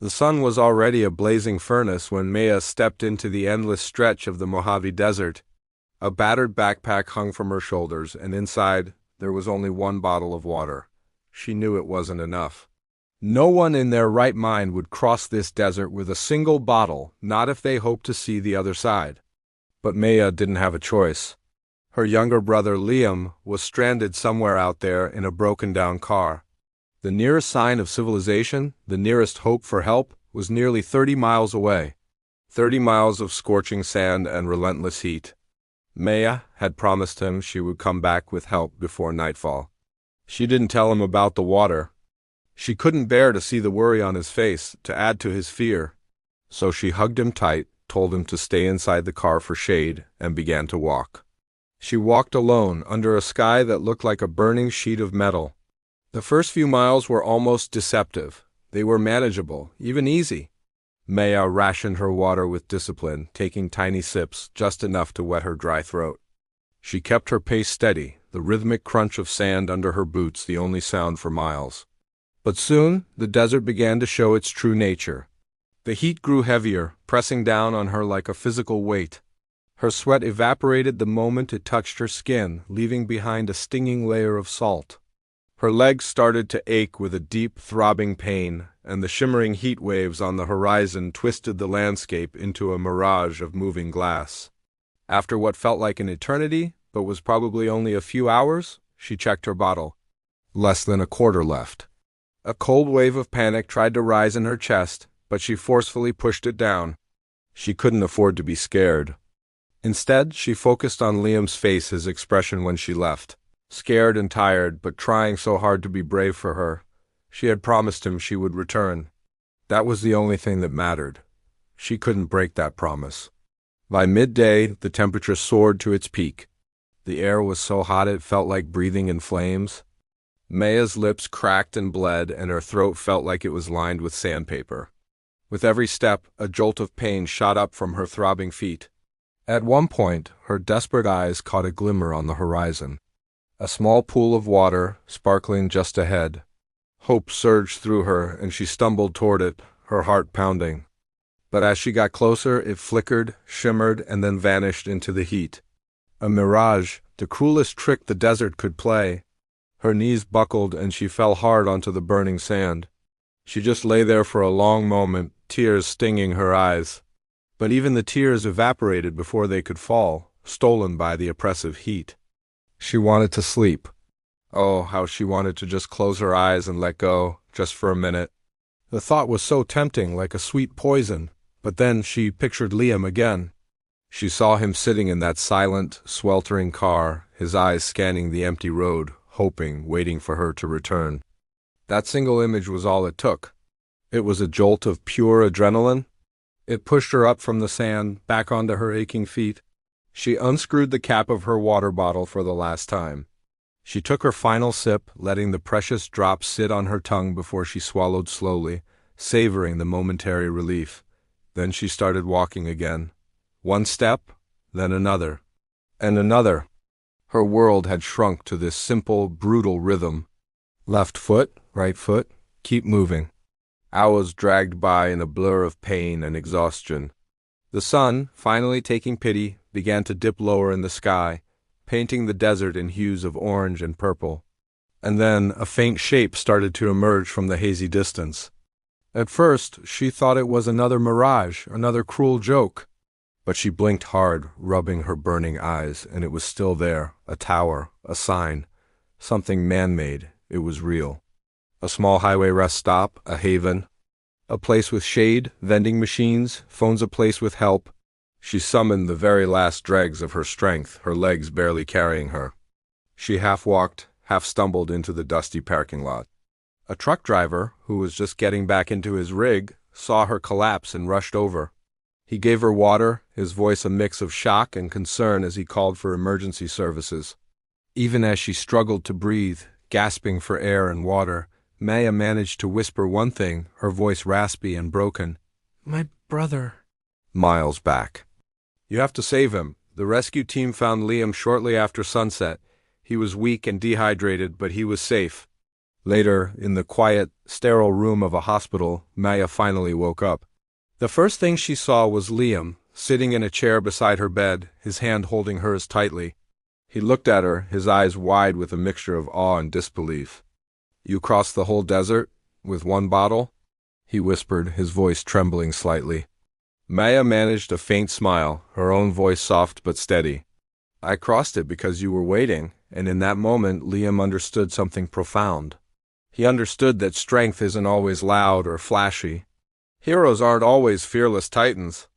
The sun was already a blazing furnace when Maya stepped into the endless stretch of the Mojave Desert. A battered backpack hung from her shoulders, and inside there was only one bottle of water. She knew it wasn't enough. No one in their right mind would cross this desert with a single bottle, not if they hoped to see the other side. But Maya didn't have a choice. Her younger brother Liam was stranded somewhere out there in a broken-down car. The nearest sign of civilization, the nearest hope for help, was nearly 30 miles away. 30 miles of scorching sand and relentless heat. Maya had promised him she would come back with help before nightfall. She didn't tell him about the water. She couldn't bear to see the worry on his face, to add to his fear. So she hugged him tight, told him to stay inside the car for shade, and began to walk. She walked alone, under a sky that looked like a burning sheet of metal. The first few miles were almost deceptive. They were manageable, even easy. Maya rationed her water with discipline, taking tiny sips, just enough to wet her dry throat. She kept her pace steady, the rhythmic crunch of sand under her boots the only sound for miles. But soon, the desert began to show its true nature. The heat grew heavier, pressing down on her like a physical weight. Her sweat evaporated the moment it touched her skin, leaving behind a stinging layer of salt. Her legs started to ache with a deep, throbbing pain, and the shimmering heat waves on the horizon twisted the landscape into a mirage of moving glass. After what felt like an eternity, but was probably only a few hours, she checked her bottle. Less than a quarter left. A cold wave of panic tried to rise in her chest, but she forcefully pushed it down. She couldn't afford to be scared. Instead, she focused on Liam's face, his expression when she left. Scared and tired, but trying so hard to be brave for her. She had promised him she would return. That was the only thing that mattered. She couldn't break that promise. By midday, the temperature soared to its peak. The air was so hot it felt like breathing in flames. Maya's lips cracked and bled, and her throat felt like it was lined with sandpaper. With every step, a jolt of pain shot up from her throbbing feet. At one point, her desperate eyes caught a glimmer on the horizon. A small pool of water, sparkling just ahead. Hope surged through her, and she stumbled toward it, her heart pounding. But as she got closer, it flickered, shimmered, and then vanished into the heat. A mirage, the cruelest trick the desert could play. Her knees buckled, and she fell hard onto the burning sand. She just lay there for a long moment, tears stinging her eyes. But even the tears evaporated before they could fall, stolen by the oppressive heat. She wanted to sleep. Oh, how she wanted to just close her eyes and let go, just for a minute. The thought was so tempting, like a sweet poison. But then she pictured Liam again. She saw him sitting in that silent, sweltering car, his eyes scanning the empty road, hoping, waiting for her to return. That single image was all it took. It was a jolt of pure adrenaline. It pushed her up from the sand, back onto her aching feet. She unscrewed the cap of her water bottle for the last time. She took her final sip, letting the precious drops sit on her tongue before she swallowed slowly, savoring the momentary relief. Then she started walking again. One step, then another, and another. Her world had shrunk to this simple, brutal rhythm. Left foot, right foot, keep moving. Hours dragged by in a blur of pain and exhaustion. The sun, finally taking pity, began to dip lower in the sky, painting the desert in hues of orange and purple. And then a faint shape started to emerge from the hazy distance. At first, she thought it was another mirage, another cruel joke. But she blinked hard, rubbing her burning eyes, and it was still there, a tower, a sign, something man-made. It was real. A small highway rest stop, a haven, a place with shade, vending machines, phones a place with help. She summoned the very last dregs of her strength, her legs barely carrying her. She half walked, half stumbled into the dusty parking lot. A truck driver, who was just getting back into his rig, saw her collapse and rushed over. He gave her water, his voice a mix of shock and concern as he called for emergency services. Even as she struggled to breathe, gasping for air and water, Maya managed to whisper one thing, her voice raspy and broken. "My brother." Miles back. "You have to save him." The rescue team found Liam shortly after sunset. He was weak and dehydrated, but he was safe. Later, in the quiet, sterile room of a hospital, Maya finally woke up. The first thing she saw was Liam, sitting in a chair beside her bed, his hand holding hers tightly. He looked at her, his eyes wide with a mixture of awe and disbelief. "You crossed the whole desert? With one bottle?" he whispered, his voice trembling slightly. Maya managed a faint smile, her own voice soft but steady. "I crossed it because you were waiting," and in that moment Liam understood something profound. He understood that strength isn't always loud or flashy. Heroes aren't always fearless titans.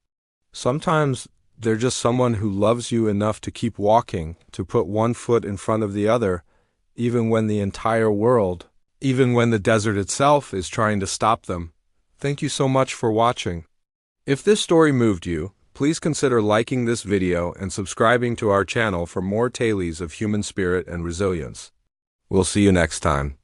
Sometimes they're just someone who loves you enough to keep walking, to put one foot in front of the other, even when the entire world, even when the desert itself is trying to stop them. Thank you so much for watching. If this story moved you, please consider liking this video and subscribing to our channel for more tales of human spirit and resilience. We'll see you next time.